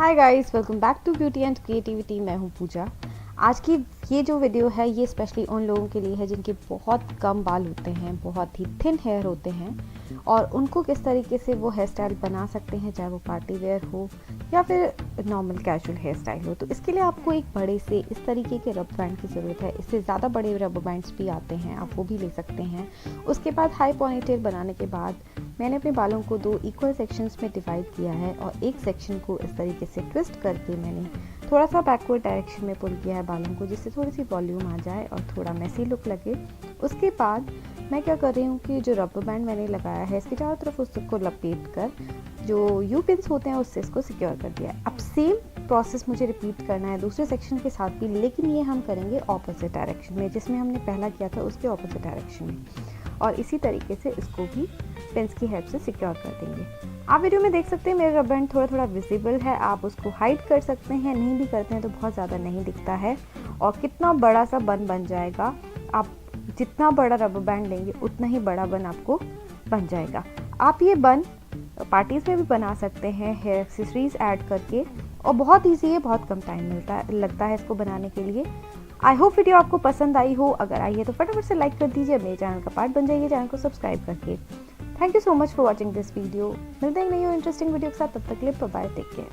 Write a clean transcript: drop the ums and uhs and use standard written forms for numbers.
Hi guys, welcome back to beauty and creativity. मैं हूँ पूजा। आज की ये जो वीडियो है ये स्पेशली उन लोगों के लिए है जिनके बहुत कम बाल होते हैं, बहुत ही थिन हेयर होते हैं और उनको किस तरीके से वो हेयर स्टाइल बना सकते हैं, चाहे वो पार्टी वेयर हो या फिर नॉर्मल कैजुअल हेयर स्टाइल हो। तो इसके लिए आपको एक बड़े से इस तरीके के रबर बैंड की ज़रूरत है। इससे ज़्यादा बड़े रबर बैंड्स भी आते हैं, आप वो भी ले सकते हैं। उसके बाद हाई पोनीटेल बनाने के बाद मैंने अपने बालों को 2 इक्वल सेक्शंस में डिवाइड किया है और एक सेक्शन को इस तरीके से ट्विस्ट करके मैंने थोड़ा सा बैकवर्ड डायरेक्शन में पुल किया है बालों को, जिससे थोड़ी सी वॉल्यूम आ जाए और थोड़ा मैसी लुक लगे। उसके बाद मैं क्या कर रही हूँ कि जो रबर बैंड मैंने लगाया है इसके चारों तरफ उसको लपेट कर जो यू पिन्स होते हैं उससे इसको सिक्योर कर दिया है। अब सेम प्रोसेस मुझे रिपीट करना है दूसरे सेक्शन के साथ भी, लेकिन ये हम करेंगे ऑपोजिट डायरेक्शन में, जिसमें हमने पहला किया था उसके ऑपोजिट डायरेक्शन में। और इसी तरीके से इसको भी पेंस की हेल्प से सिक्योर कर देंगे। आप वीडियो में देख सकते हैं मेरा रबर बैंड थोड़ा थोड़ा विजिबल है, आप उसको हाइड कर सकते हैं, नहीं भी करते हैं तो बहुत ज़्यादा नहीं दिखता है। और कितना बड़ा सा बन बन जाएगा, आप जितना बड़ा रबर बैंड लेंगे उतना ही बड़ा बन आपको बन जाएगा। आप ये बन पार्टीज़ में भी बना सकते हैं हेयर एक्सेसरीज ऐड करके, और बहुत ईजी है, बहुत कम टाइम लगता है इसको बनाने के लिए। आई होप वीडियो आपको पसंद आई हो। अगर आई है तो फटाफट से लाइक कर दीजिए, मेरे चैनल का पार्ट बन जाइए चैनल को सब्सक्राइब करके। Thank you so much for watching this video. मिलते हैं नई और इंटरेस्टिंग वीडियो के साथ, तब तक के लिए बाय बाय, टेक केयर।